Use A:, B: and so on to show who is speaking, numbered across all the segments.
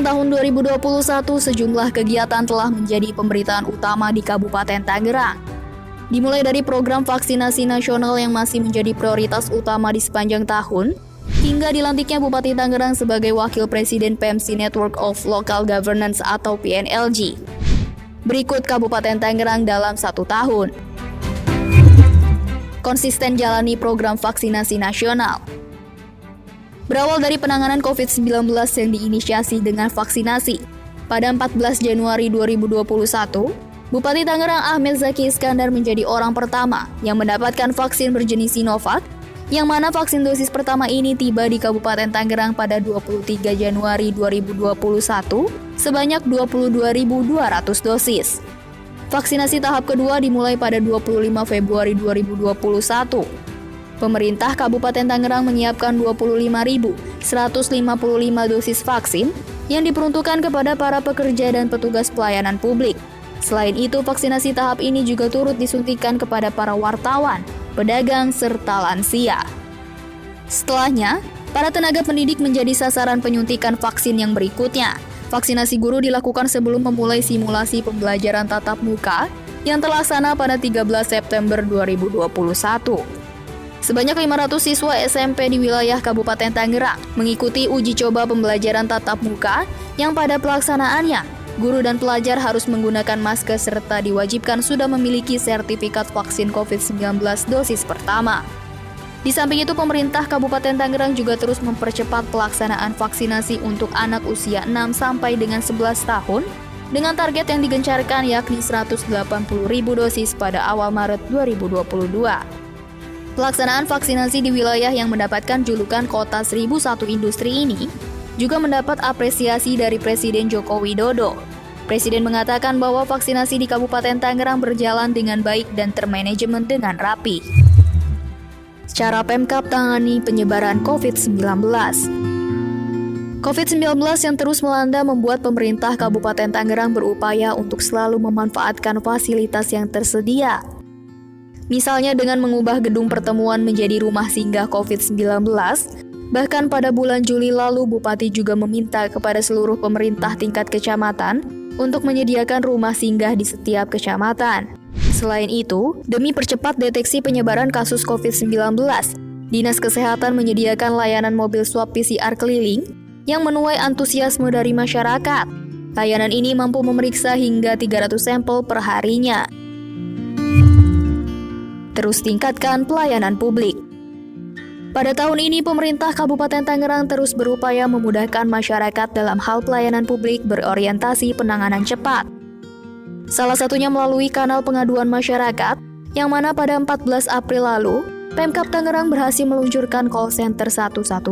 A: Sepanjang tahun 2021, sejumlah kegiatan telah menjadi pemberitaan utama di Kabupaten Tangerang. Dimulai dari program vaksinasi nasional yang masih menjadi prioritas utama di sepanjang tahun, hingga dilantiknya Bupati Tangerang sebagai Wakil Presiden PMC Network of Local Governance atau PNLG. Berikut Kabupaten Tangerang dalam 1 tahun. Konsisten jalani program vaksinasi nasional. Berawal dari penanganan COVID-19 yang diinisiasi dengan vaksinasi, pada 14 Januari 2021, Bupati Tangerang Ahmed Zaki Iskandar menjadi orang pertama yang mendapatkan vaksin berjenis Sinovac, yang mana vaksin dosis pertama ini tiba di Kabupaten Tangerang pada 23 Januari 2021 sebanyak 22.200 dosis. Vaksinasi tahap kedua dimulai pada 25 Februari 2021. Pemerintah Kabupaten Tangerang menyiapkan 25.155 dosis vaksin yang diperuntukkan kepada para pekerja dan petugas pelayanan publik. Selain itu, vaksinasi tahap ini juga turut disuntikan kepada para wartawan, pedagang, serta lansia. Setelahnya, para tenaga pendidik menjadi sasaran penyuntikan vaksin yang berikutnya. Vaksinasi guru dilakukan sebelum memulai simulasi pembelajaran tatap muka yang terlaksana pada 13 September 2021. Sebanyak 500 siswa SMP di wilayah Kabupaten Tangerang mengikuti uji coba pembelajaran tatap muka yang pada pelaksanaannya, guru dan pelajar harus menggunakan masker serta diwajibkan sudah memiliki sertifikat vaksin COVID-19 dosis pertama. Di samping itu, pemerintah Kabupaten Tangerang juga terus mempercepat pelaksanaan vaksinasi untuk anak usia 6 sampai dengan 11 tahun dengan target yang digencarkan yakni 180.000 dosis pada awal Maret 2022. Pelaksanaan vaksinasi di wilayah yang mendapatkan julukan Kota 1001 Industri ini juga mendapat apresiasi dari Presiden Joko Widodo. Presiden mengatakan bahwa vaksinasi di Kabupaten Tangerang berjalan dengan baik dan termanajemen dengan rapi. Cara Pemkab tangani penyebaran COVID-19. COVID-19 yang terus melanda membuat pemerintah Kabupaten Tangerang berupaya untuk selalu memanfaatkan fasilitas yang tersedia. Misalnya dengan mengubah gedung pertemuan menjadi rumah singgah COVID-19, bahkan pada bulan Juli lalu Bupati juga meminta kepada seluruh pemerintah tingkat kecamatan untuk menyediakan rumah singgah di setiap kecamatan. Selain itu, demi percepat deteksi penyebaran kasus COVID-19, Dinas Kesehatan menyediakan layanan mobil swab PCR keliling yang menuai antusiasme dari masyarakat. Layanan ini mampu memeriksa hingga 300 sampel per harinya. Terus tingkatkan pelayanan publik. Pada tahun ini, pemerintah Kabupaten Tangerang terus berupaya memudahkan masyarakat dalam hal pelayanan publik berorientasi penanganan cepat. Salah satunya melalui kanal pengaduan masyarakat, yang mana pada 14 April lalu, Pemkab Tangerang berhasil meluncurkan call center 112.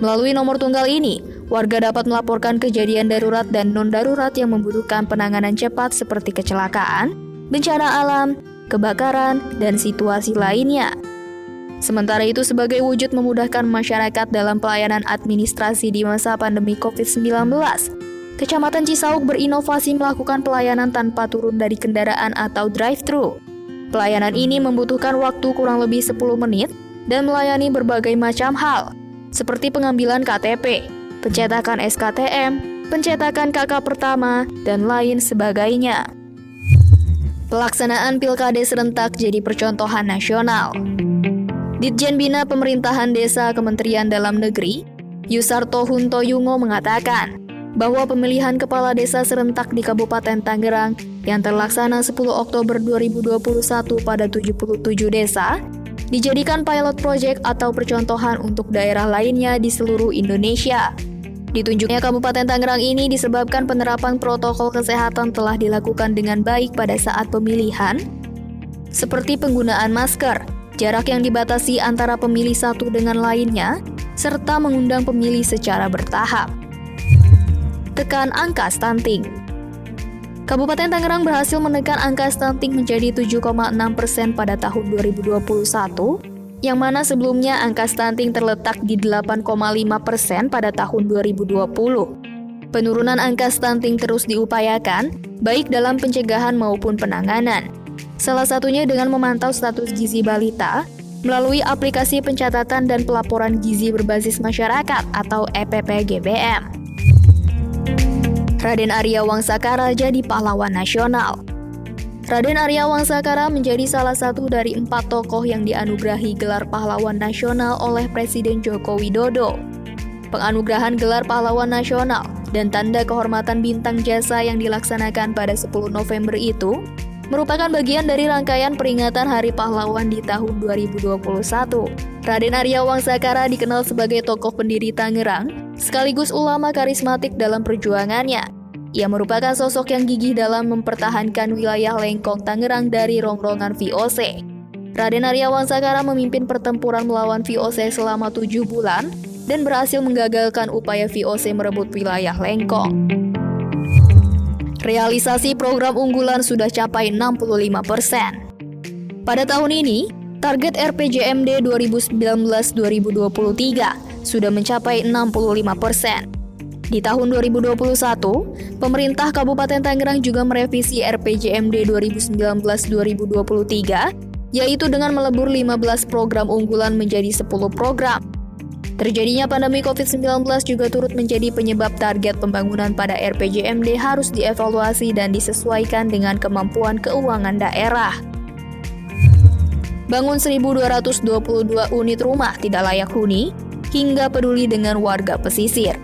A: Melalui nomor tunggal ini, warga dapat melaporkan kejadian darurat dan non-darurat yang membutuhkan penanganan cepat seperti kecelakaan, bencana alam, kebakaran, dan situasi lainnya. Sementara itu, sebagai wujud memudahkan masyarakat dalam pelayanan administrasi di masa pandemi COVID-19, Kecamatan Cisauk berinovasi melakukan pelayanan tanpa turun dari kendaraan atau drive-thru. Pelayanan ini membutuhkan waktu kurang lebih 10 menit dan melayani berbagai macam hal, seperti pengambilan KTP, pencetakan SKTM, pencetakan KK pertama, dan lain sebagainya. Pelaksanaan Pilkades serentak jadi percontohan nasional. Ditjen Bina Pemerintahan Desa Kementerian Dalam Negeri, Yusarto Huntoyungo mengatakan bahwa pemilihan kepala desa serentak di Kabupaten Tangerang yang terlaksana 10 Oktober 2021 pada 77 desa dijadikan pilot project atau percontohan untuk daerah lainnya di seluruh Indonesia. Ditunjuknya Kabupaten Tangerang ini disebabkan penerapan protokol kesehatan telah dilakukan dengan baik pada saat pemilihan, seperti penggunaan masker, jarak yang dibatasi antara pemilih satu dengan lainnya, serta mengundang pemilih secara bertahap. Tekan angka stunting. Kabupaten Tangerang berhasil menekan angka stunting menjadi 7,6% pada tahun 2021, yang mana sebelumnya angka stunting terletak di 8,5% pada tahun 2020. Penurunan angka stunting terus diupayakan, baik dalam pencegahan maupun penanganan. Salah satunya dengan memantau status gizi balita melalui aplikasi pencatatan dan pelaporan gizi berbasis masyarakat atau EPPGBM. Raden Arya Wangsakara jadi pahlawan nasional. Raden Arya Wangsakara menjadi salah satu dari 4 tokoh yang dianugerahi gelar pahlawan nasional oleh Presiden Joko Widodo. Penganugerahan gelar pahlawan nasional dan tanda kehormatan bintang jasa yang dilaksanakan pada 10 November itu merupakan bagian dari rangkaian peringatan Hari Pahlawan di tahun 2021. Raden Arya Wangsakara dikenal sebagai tokoh pendiri Tangerang, sekaligus ulama karismatik dalam perjuangannya. Ia merupakan sosok yang gigih dalam mempertahankan wilayah Lengkong Tangerang dari rongrongan VOC. Raden Arya Wangsakara memimpin pertempuran melawan VOC selama 7 bulan dan berhasil menggagalkan upaya VOC merebut wilayah Lengkong. Realisasi program unggulan sudah capai 65%. Pada tahun ini, target RPJMD 2019-2023 sudah mencapai 65%. Di tahun 2021, pemerintah Kabupaten Tangerang juga merevisi RPJMD 2019-2023, yaitu dengan melebur 15 program unggulan menjadi 10 program. Terjadinya pandemi COVID-19 juga turut menjadi penyebab target pembangunan pada RPJMD harus dievaluasi dan disesuaikan dengan kemampuan keuangan daerah. Bangun 1.222 unit rumah tidak layak huni, hingga peduli dengan warga pesisir.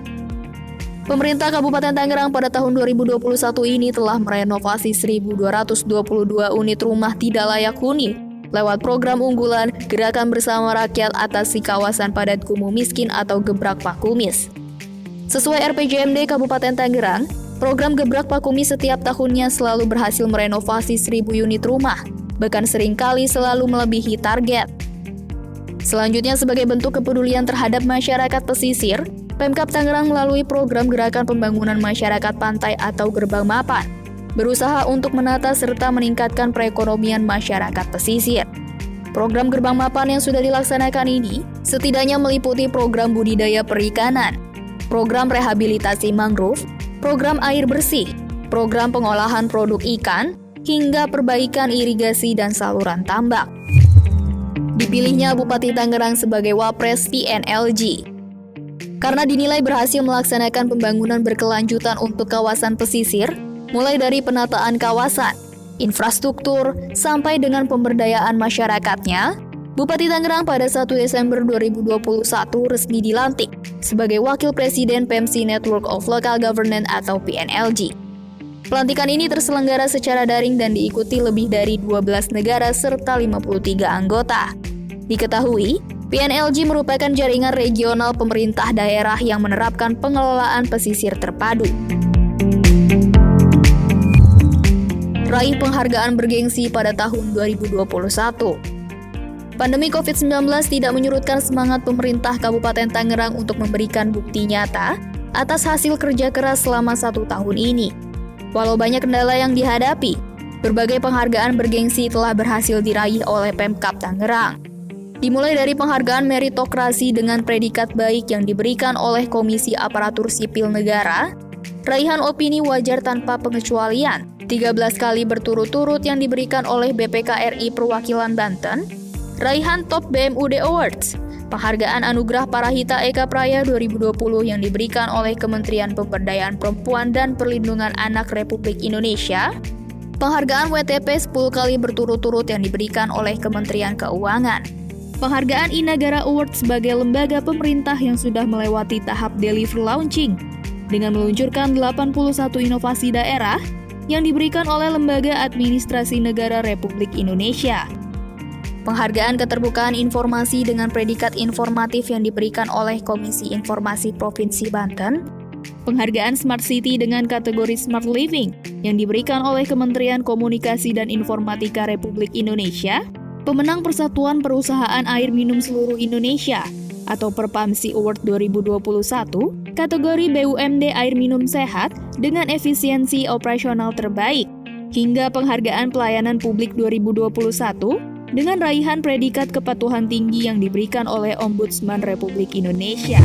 A: Pemerintah Kabupaten Tangerang pada tahun 2021 ini telah merenovasi 1.222 unit rumah tidak layak huni lewat program unggulan Gerakan Bersama Rakyat Atasi Kawasan Padat Kumuh Miskin atau Gebrak Pakumis. Sesuai RPJMD Kabupaten Tangerang, program Gebrak Pakumis setiap tahunnya selalu berhasil merenovasi 1.000 unit rumah, bahkan seringkali selalu melebihi target. Selanjutnya, sebagai bentuk kepedulian terhadap masyarakat pesisir, Pemkab Tangerang melalui program Gerakan Pembangunan Masyarakat Pantai atau Gerbang Mapan, berusaha untuk menata serta meningkatkan perekonomian masyarakat pesisir. Program Gerbang Mapan yang sudah dilaksanakan ini setidaknya meliputi program budidaya perikanan, program rehabilitasi mangrove, program air bersih, program pengolahan produk ikan, hingga perbaikan irigasi dan saluran tambak. Dipilihnya Bupati Tangerang sebagai Wapres PNLG karena dinilai berhasil melaksanakan pembangunan berkelanjutan untuk kawasan pesisir, mulai dari penataan kawasan, infrastruktur, sampai dengan pemberdayaan masyarakatnya. Bupati Tangerang pada 1 Desember 2021 resmi dilantik sebagai Wakil Presiden PEMSI Network of Local Government atau PNLG. Pelantikan ini terselenggara secara daring dan diikuti lebih dari 12 negara serta 53 anggota. Diketahui, PNLG merupakan jaringan regional pemerintah daerah yang menerapkan pengelolaan pesisir terpadu. Raih penghargaan bergengsi pada tahun 2021. Pandemi COVID-19 tidak menyurutkan semangat pemerintah Kabupaten Tangerang untuk memberikan bukti nyata atas hasil kerja keras selama 1 tahun ini. Walau banyak kendala yang dihadapi, berbagai penghargaan bergengsi telah berhasil diraih oleh Pemkab Tangerang. Dimulai dari penghargaan meritokrasi dengan predikat baik yang diberikan oleh Komisi Aparatur Sipil Negara, raihan opini wajar tanpa pengecualian 13 kali berturut-turut yang diberikan oleh BPK RI Perwakilan Banten, raihan Top BMUD Awards, penghargaan Anugerah Parahita Eka Praya 2020 yang diberikan oleh Kementerian Pemberdayaan Perempuan dan Perlindungan Anak Republik Indonesia, penghargaan WTP 10 kali berturut-turut yang diberikan oleh Kementerian Keuangan, penghargaan Inagara Award sebagai lembaga pemerintah yang sudah melewati tahap deliver launching dengan meluncurkan 81 inovasi daerah yang diberikan oleh Lembaga Administrasi Negara Republik Indonesia. Penghargaan Keterbukaan Informasi dengan predikat informatif yang diberikan oleh Komisi Informasi Provinsi Banten, penghargaan Smart City dengan kategori Smart Living yang diberikan oleh Kementerian Komunikasi dan Informatika Republik Indonesia, pemenang Persatuan Perusahaan Air Minum Seluruh Indonesia atau Perpamsi Award 2021, kategori BUMD Air Minum Sehat dengan efisiensi operasional terbaik, hingga penghargaan Pelayanan Publik 2021 dengan raihan predikat kepatuhan tinggi yang diberikan oleh Ombudsman Republik Indonesia.